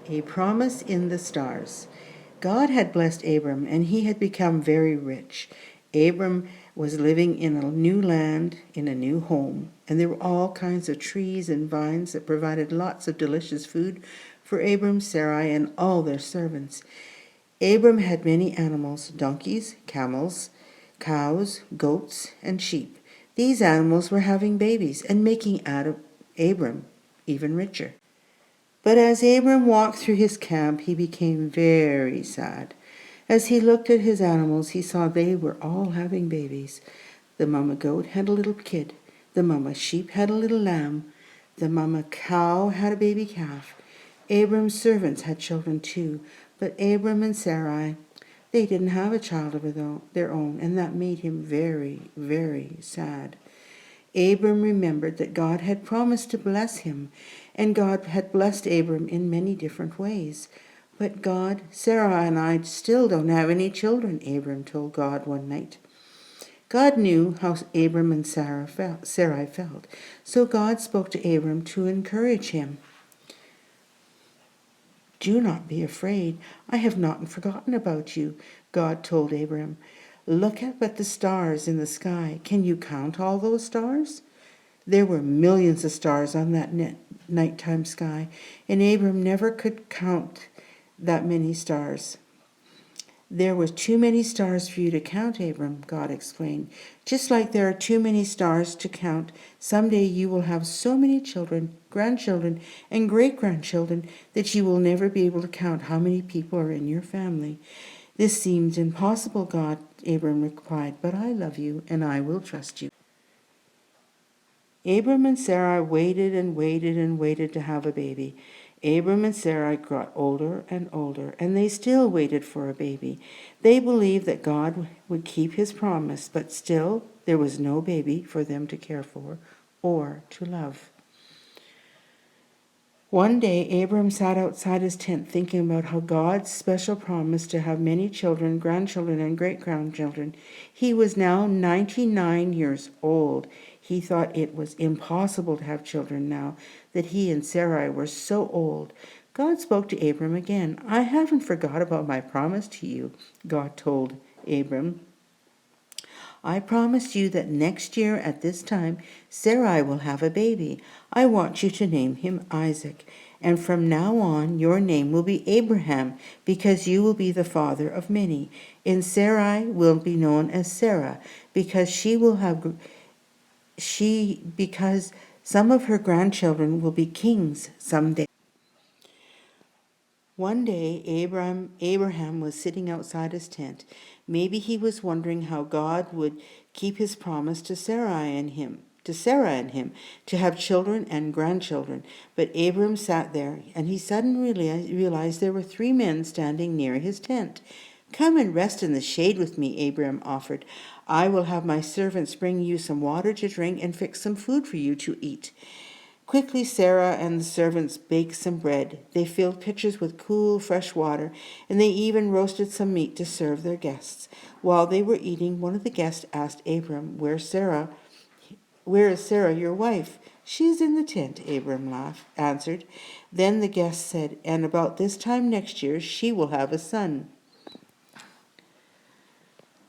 A promise in the stars. God had blessed Abram, and he had become very rich. Abram was living in a new land, in a new home, and there were all kinds of trees and vines that provided lots of delicious food for Abram, Sarai, and all their servants. Abram had many animals, donkeys, camels, cows, goats, and sheep. These animals were having babies and making Abram even richer. But as Abram walked through his camp, he became very sad. As he looked at his animals, he saw they were all having babies. The mama goat had a little kid. The mama sheep had a little lamb. The mama cow had a baby calf. Abram's servants had children too, but Abram and Sarai, they didn't have a child of their own, and that made him very, very sad. Abram remembered that God had promised to bless him, and God had blessed Abram in many different ways. But God, Sarah and I still don't have any children, Abram told God one night. God knew how Abram and Sarai felt, so God spoke to Abram to encourage him. Do not be afraid. I have not forgotten about you, God told Abram. Look up at the stars in the sky. Can you count all those stars? There were millions of stars on that nighttime sky, and Abram never could count that many stars. There were too many stars for you to count, Abram, God explained. Just like there are too many stars to count, someday you will have so many children, grandchildren, and great-grandchildren that you will never be able to count how many people are in your family. This seems impossible, God, Abram replied, but I love you and I will trust you. Abram and Sarai waited and waited and waited to have a baby. Abram and Sarai got older and older, and they still waited for a baby. They believed that God would keep his promise, but still there was no baby for them to care for or to love. One day, Abram sat outside his tent thinking about how God's special promise to have many children, grandchildren, and great-grandchildren. He was now 99 years old. He thought it was impossible to have children now that he and Sarai were so old. God spoke to Abram again. I haven't forgot about my promise to you, God told Abram. I promised you that next year at this time, Sarai will have a baby. I want you to name him Isaac. And from now on, your name will be Abraham, because you will be the father of many. And Sarai will be known as Sarah, because because some of her grandchildren will be kings someday. One day, Abraham was sitting outside his tent. Maybe he was wondering how God would keep his promise to Sarah and him to have children and grandchildren. But Abram sat there, and he suddenly realized there were 3 men standing near his tent. Come and rest in the shade with me, Abram offered. I will have my servants bring you some water to drink and fix some food for you to eat. Quickly, Sarah and the servants baked some bread. They filled pitchers with cool, fresh water, and they even roasted some meat to serve their guests. While they were eating, one of the guests asked Abram, Where is Sarah, your wife? She is in the tent, Abram answered. Then the guest said, And about this time next year, she will have a son.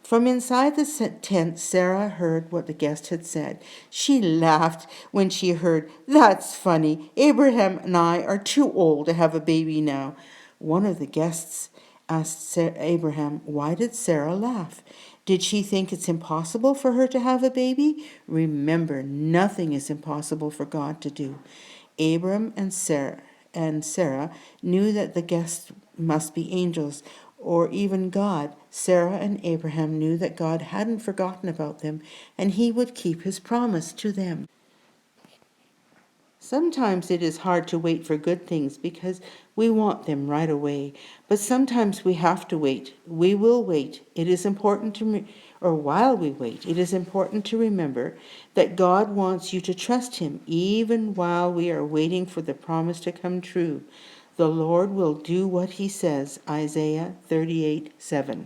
From inside the tent, Sarah heard what the guest had said. She laughed when she heard, That's funny. Abraham and I are too old to have a baby now. One of the guests asked Abraham, Why did Sarah laugh? Did she think it's impossible for her to have a baby? Remember, nothing is impossible for God to do. Abram and Sarah knew that the guests must be angels, or even God. Sarah and Abraham knew that God hadn't forgotten about them, and he would keep his promise to them. Sometimes it is hard to wait for good things because we want them right away. But sometimes we have to wait. We will wait. It is important while we wait, it is important to remember that God wants you to trust him even while we are waiting for the promise to come true. The Lord will do what he says, Isaiah 38:7.